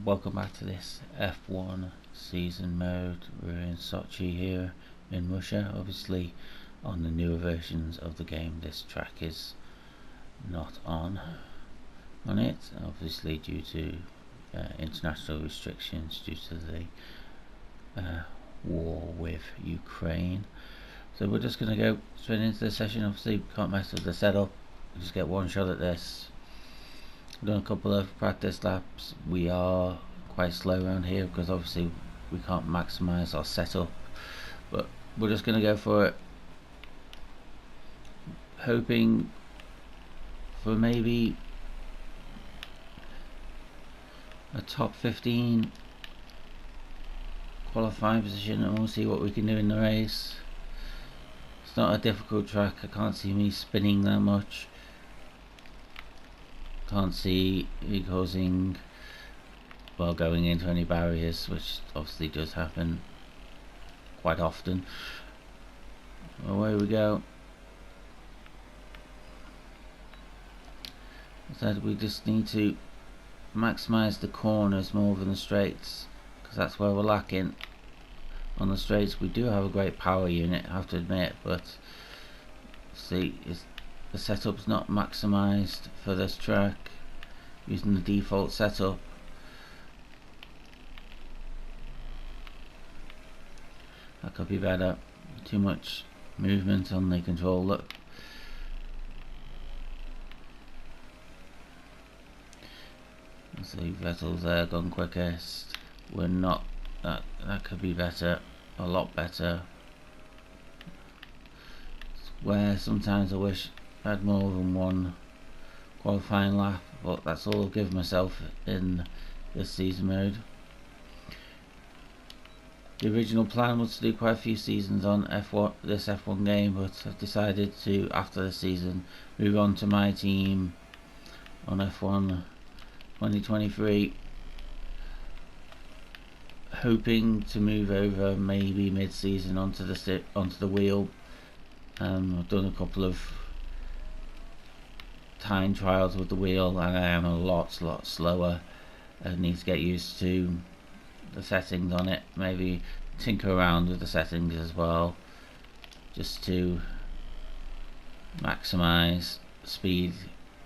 welcome back to this F1 season mode. We're in Sochi here in Russia. Obviously on the newer versions of the game this track is not on it, obviously due to international restrictions due to the war with Ukraine. So we're just going to go straight into the session. Obviously can't mess with the setup, just get one shot at this. We've done a couple of practice laps. We are quite slow around here because obviously we can't maximise our setup, but we're just going to go for it, hoping for maybe a top 15 qualifying position, and we'll see what we can do in the race. It's not a difficult track. I can't see me spinning that much. Can't see it causing, well, going into any barriers, which obviously does happen quite often. Away we go. So we just need to maximise the corners more than the straights, because that's where we're lacking. On the straights we do have a great power unit, I have to admit, but see, the setup's not maximised for this track using the default setup. That could be better. Too much movement on the control. Look, see Vettel's there, gone quickest. We're not. That could be better, a lot better. Where sometimes I wish I had more than one qualifying lap, but that's all I'll give myself in this season mode. The original plan was to do quite a few seasons on this F1 game, but I've decided to, after the season, move on to my team on F1 2023, hoping to move over maybe mid-season onto the wheel. I've done a couple of time trials with the wheel and I am a lot slower. I need to get used to the settings on it, maybe tinker around with the settings as well, just to maximise speed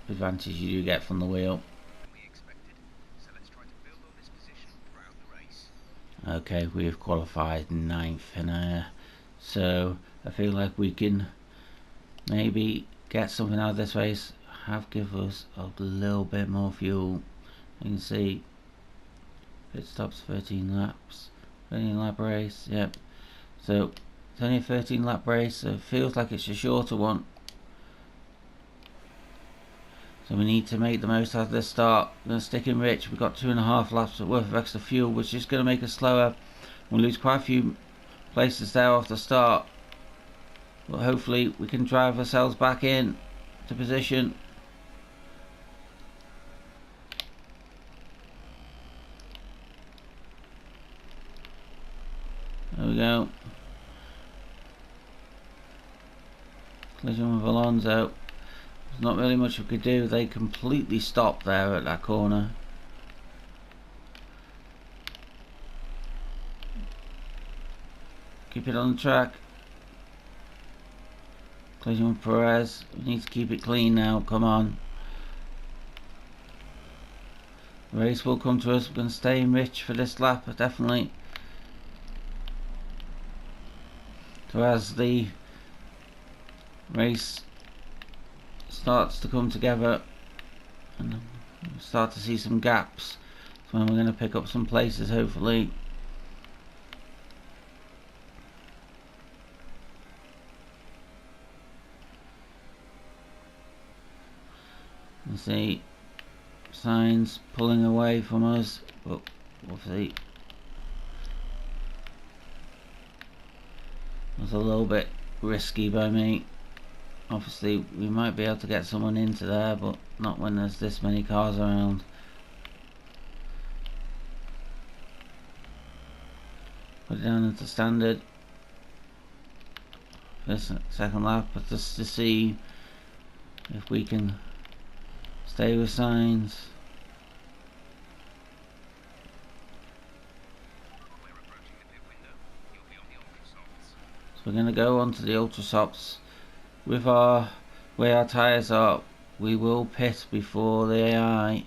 advantage you do get from the wheel. Okay, we have qualified 9th in air, so I feel like we can maybe get something out of this race. Have give us a little bit more fuel. You can see pit stops 13 laps, 13 lap race. Yep, so it's only a 13 lap race, so it feels like it's a shorter one. So we need to make the most out of this start. We're going to stick in rich. We've got 2.5 laps worth of extra fuel, which is going to make us slower. We'll lose quite a few places there off the start, but hopefully we can drive ourselves back in to position. There we go. Collision with Alonso. There's not really much we could do. They completely stopped there at that corner. Keep it on the track. Collision with Perez. We need to keep it clean now. Come on. The race will come to us. We're going to stay in rich for this lap, definitely. So as the race starts to come together and start to see some gaps, so we're going to pick up some places hopefully. You see Sainz pulling away from us, but we'll see. That's a little bit risky by me. Obviously we might be able to get someone into there, but not when there's this many cars around. Put it down into standard. This second lap, but just to see if we can stay with Sainz. So we're going to go onto the Ultra Softs with our way our tyres are. We will pit before the AI.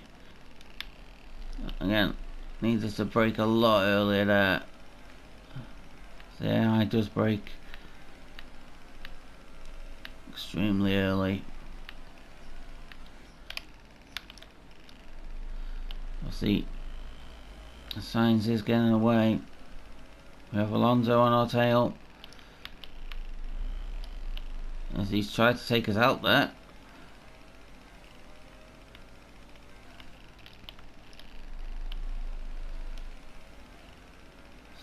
Again, needed to brake a lot earlier there. The AI does brake extremely early. We'll see. The Sainz is getting away. We have Alonso on our tail as he's tried to take us out there.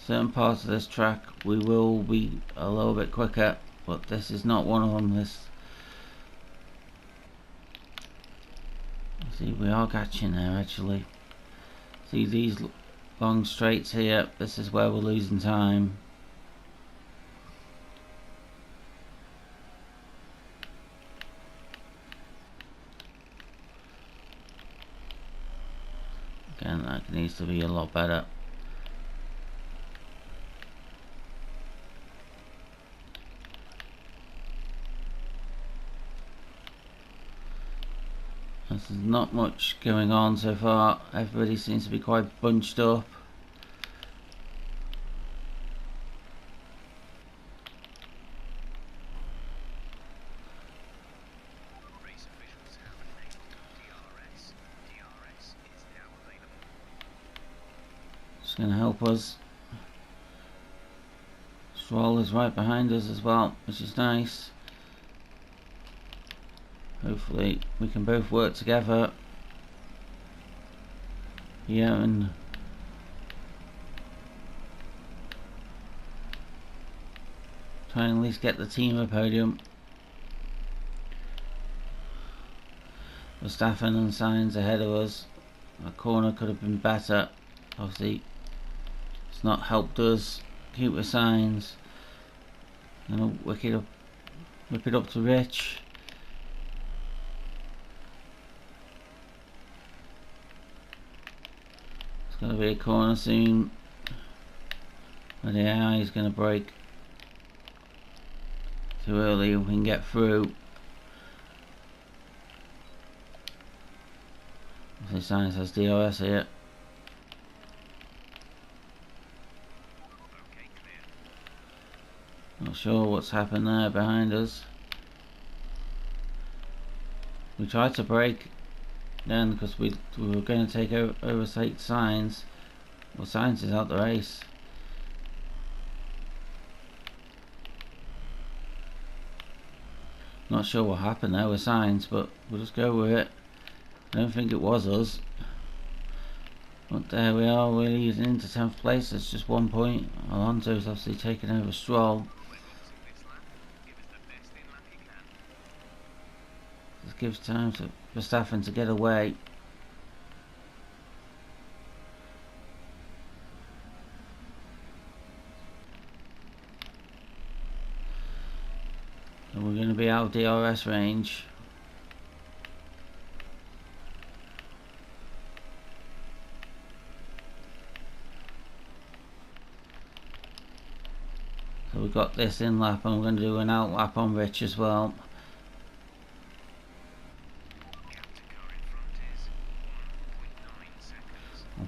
Certain parts of this track we will be a little bit quicker, but this is not one of them. See, we are catching there actually. See these long straights here, this is where we're losing time. Again, that needs to be a lot better. There's not much going on so far. Everybody seems to be quite bunched up. It's going to help us. Stroll is right behind us as well, which is nice. Hopefully we can both work together here and try and at least get the team a podium. Verstappen and Sainz ahead of us. The corner could have been better. Obviously it's not helped us keep with Sainz. Gonna whip it up to Rich. It's gonna be a corner soon where the AI is gonna brake too early and we can get through. The Sainz has DRS here. Not sure what's happened there behind us. We tried to brake then because we were going to take overtake Sainz. Well, Sainz is out the race. Not sure what happened there with Sainz, but we'll just go with it. I don't think it was us. But there we are, we're leading into 10th place. It's just 1 point. Alonso's obviously taken over Stroll. This gives time to Verstappen to get away. So we're going to be out of DRS range. So we've got this in lap and we're going to do an out lap on Rich as well.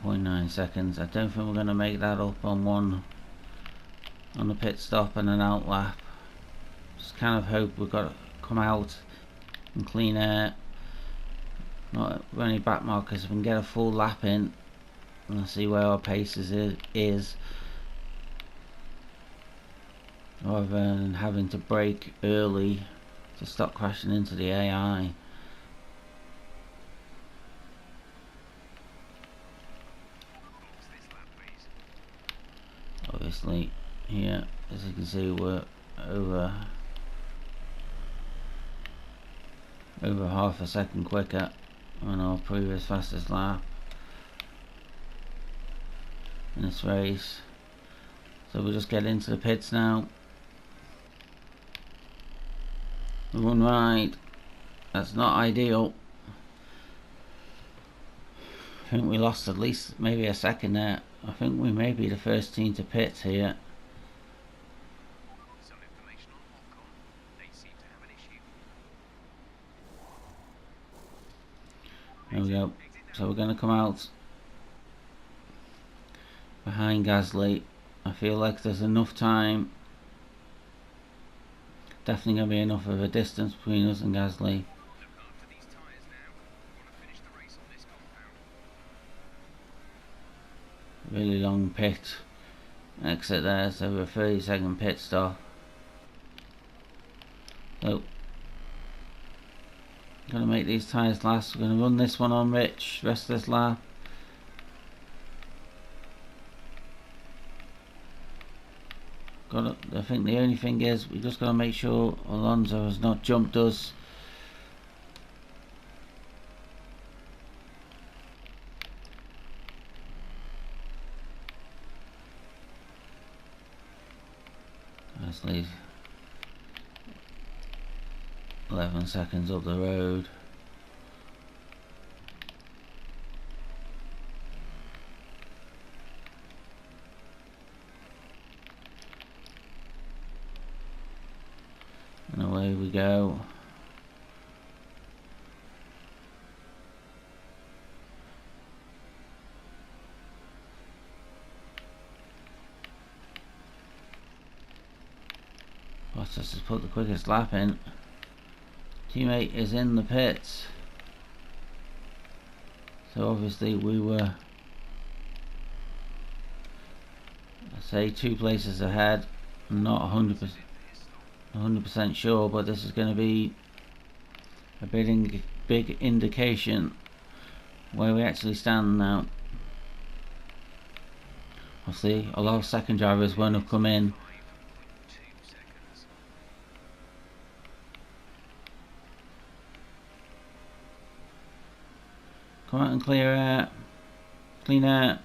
1.9 seconds. I don't think we're going to make that up on the pit stop and an out lap. Just kind of hope we've got to come out in clean air, not any back markers. If we can get a full lap in and see where our pace is rather than having to brake early to stop crashing into the AI. Obviously here, as you can see, we're over half a second quicker on our previous fastest lap in this race. So we'll just get into the pits now. The run right, that's not ideal. I think we lost at least maybe a second there. I think we may be the first team to pit here. There we go. So we're going to come out behind Gasly. I feel like there's enough time. Definitely going to be enough of a distance between us and Gasly. Really long pit exit there, so a 30-second pit stop. So, gonna make these tyres last. We're gonna run this one on Rich, rest of this lap. I think the only thing is we just gotta make sure Alonso has not jumped us. Gasly's 11 seconds up the road. And away we go. Bottas has put the quickest lap in. Teammate is in the pits. So obviously we were, I say, 2 places ahead. I'm not 100% sure, but this is going to be a big indication where we actually stand now. Obviously a lot of second drivers won't have come in. Come out and clear air. Clean air.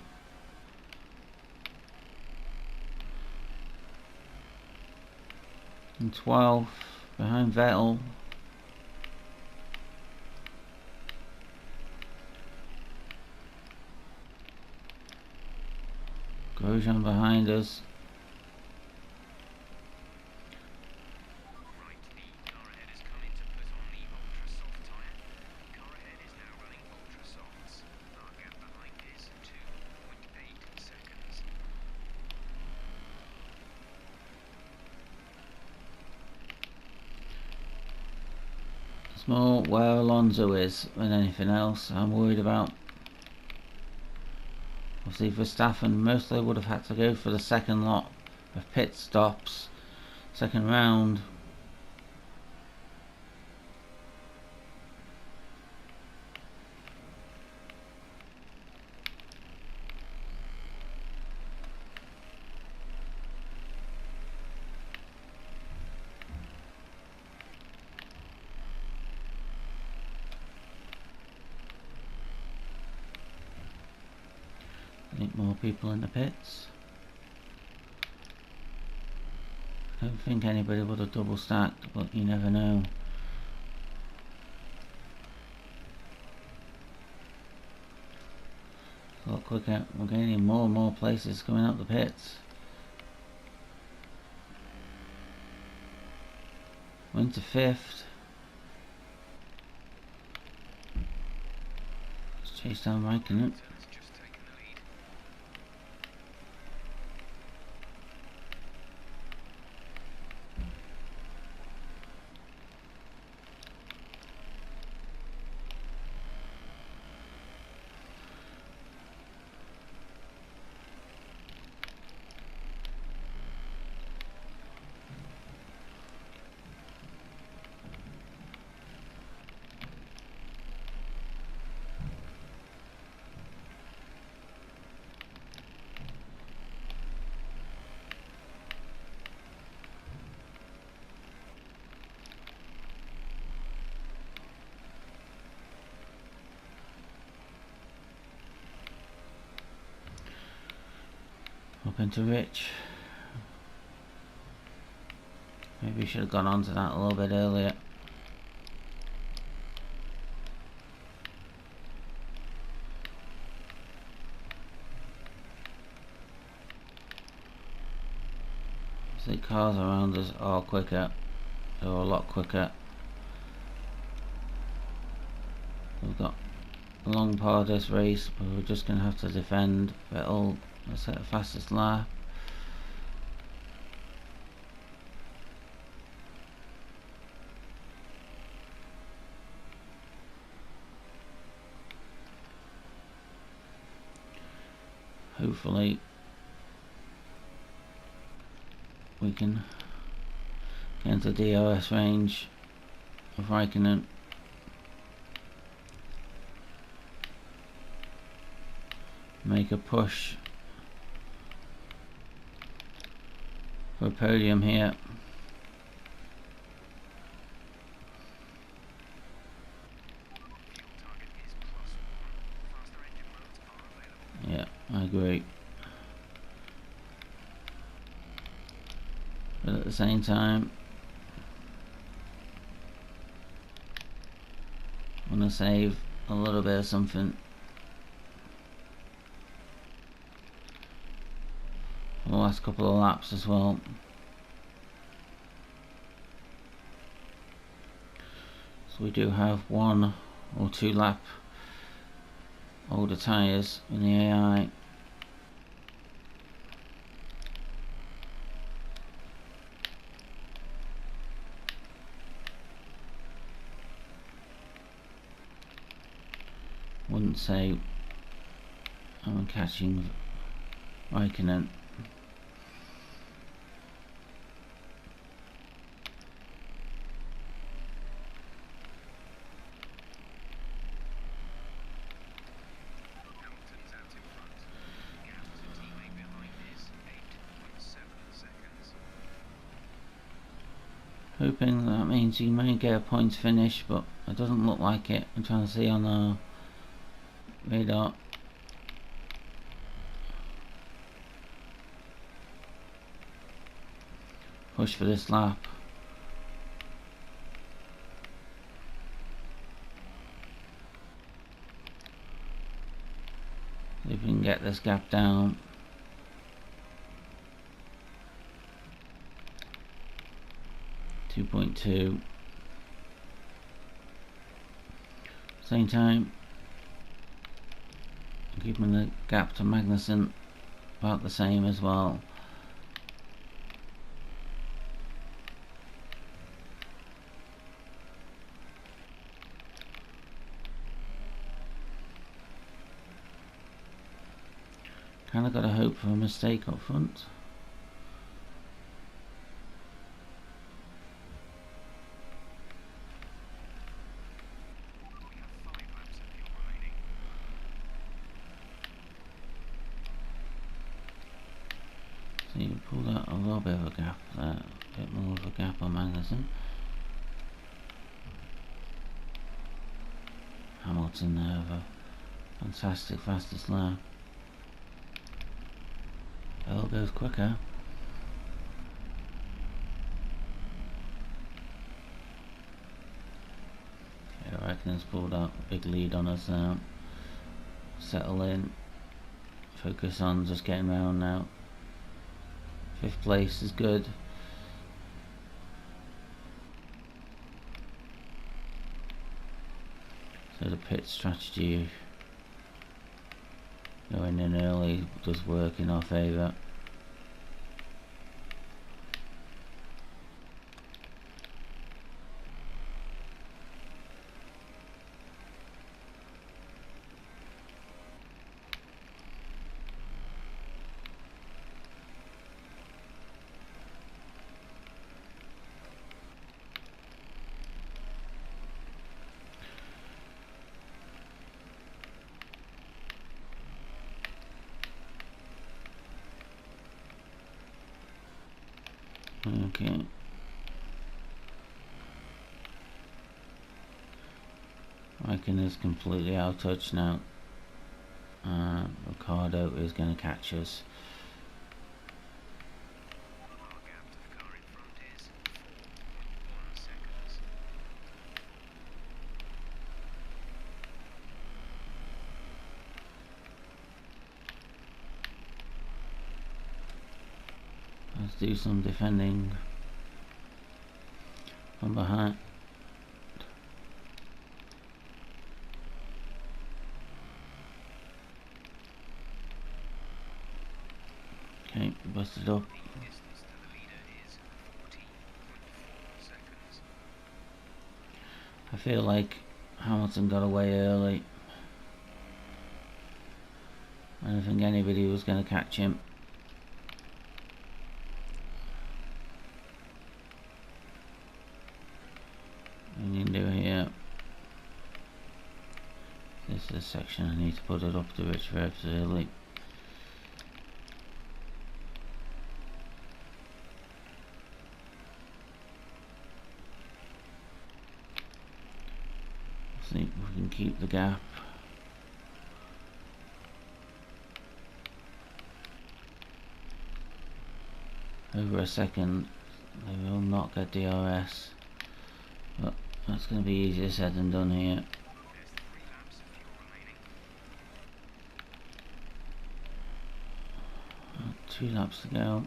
And 12 behind Vettel. Grosjean behind us. It's more where Alonso is than anything else I'm worried about. Obviously Verstappen mostly would have had to go for the second lot of pit stops, second round. I think more people in the pits. I don't think anybody would have double stacked, but you never know. A lot quicker. We're getting more and more places coming up the pits. We're into 5th. Let's chase down Raikkonen. Up into Rich. Maybe we should have gone on to that a little bit earlier. The cars around us are quicker. They're a lot quicker. We've got a long part of this race, but we're just going to have to defend. Vettel, let's set the fastest lap. Hopefully we can get into DRS range of Raikkonen. Make a push for a podium here. Yeah, I agree. But at the same time, I want to save a little bit of something for the last couple of laps as well. So we do have 1 or 2 lap older tyres in the AI. Wouldn't say I'm catching Raikkonen. Hoping that means you may get a points finish, but it doesn't look like it. I'm trying to see on our radar. Push for this lap. See if we can get this gap down. .2. Same time, keeping the gap to Magnussen about the same as well. Kinda gotta hope for a mistake up front. So you pulled out a little bit of a gap there, a bit more of a gap on Magnussen. Hamilton there with a fantastic fastest lap. Bell goes quicker. Yeah, I reckon it's pulled out a big lead on us now. Settle in. Focus on just getting round now. 5th place is good. So the pit strategy, going in early, does work in our favour. Okay. Raikkonen is completely out of touch now. Ricciardo is going to catch us. Let's do some defending from behind. Okay, busted up. I feel like Hamilton got away early. I don't think anybody was going to catch him. What you can do here. This is a section I need to put it up to Rich Revs early. See if we can keep the gap. Over a second, they will not get DRS, but that's going to be easier said than done here. 2 laps to go.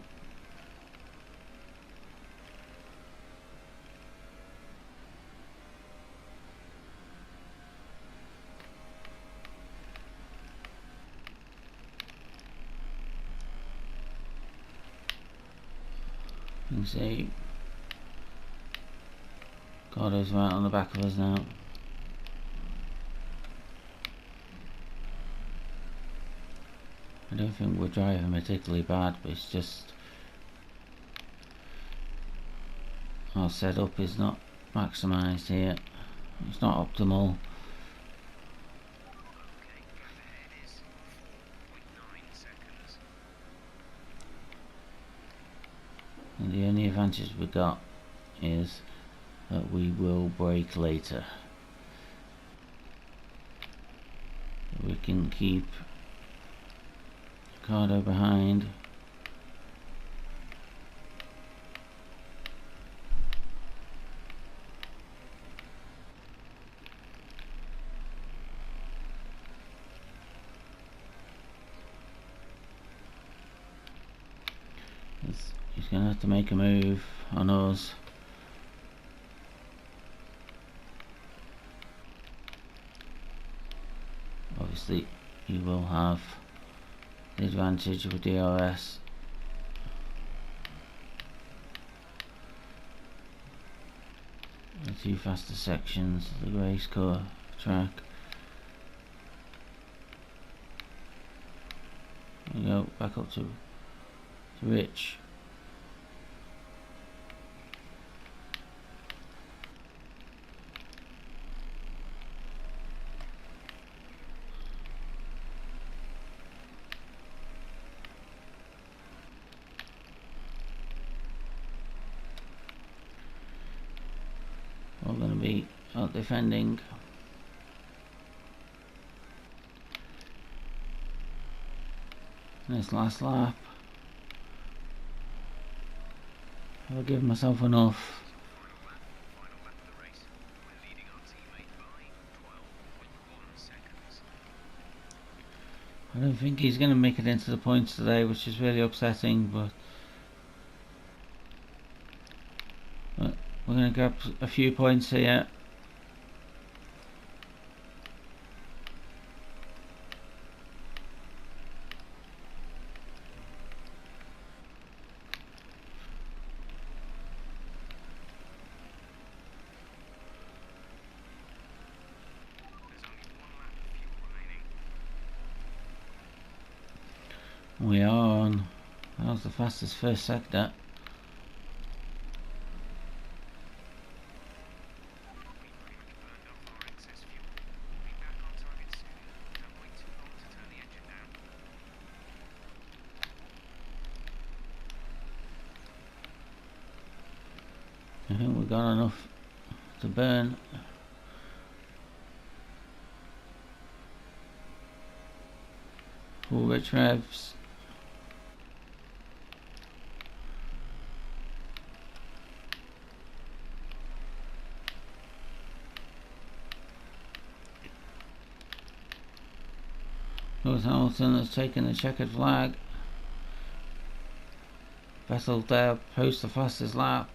You can see Ricardo's right on the back of us now. I don't think we're driving particularly bad, but it's just our setup is not maximised here. It's not optimal. And the only advantage we got is that we will brake later. We can keep Ricardo behind. He's going to have to make a move on us. Obviously, he will have the advantage with DRS. The 2 faster sections of the race car track. There we go, back up to Rich. We're going to be out defending. This last lap. I'll give myself enough. I don't think he's going to make it into the points today, which is really upsetting, but we're going to grab a few points here. We are on. That was the fastest first sector. I think we've got enough to burn. Full rich revs. Lewis Hamilton has taken the checkered flag. Vettel there posts the fastest lap.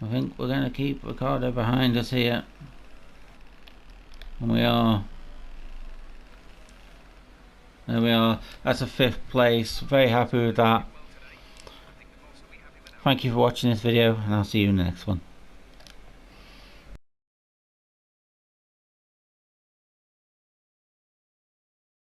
I think we're going to keep Ricciardo behind us here. And we are. There we are, that's a 5th place, very happy with that. Thank you for watching this video, and I'll see you in the next one.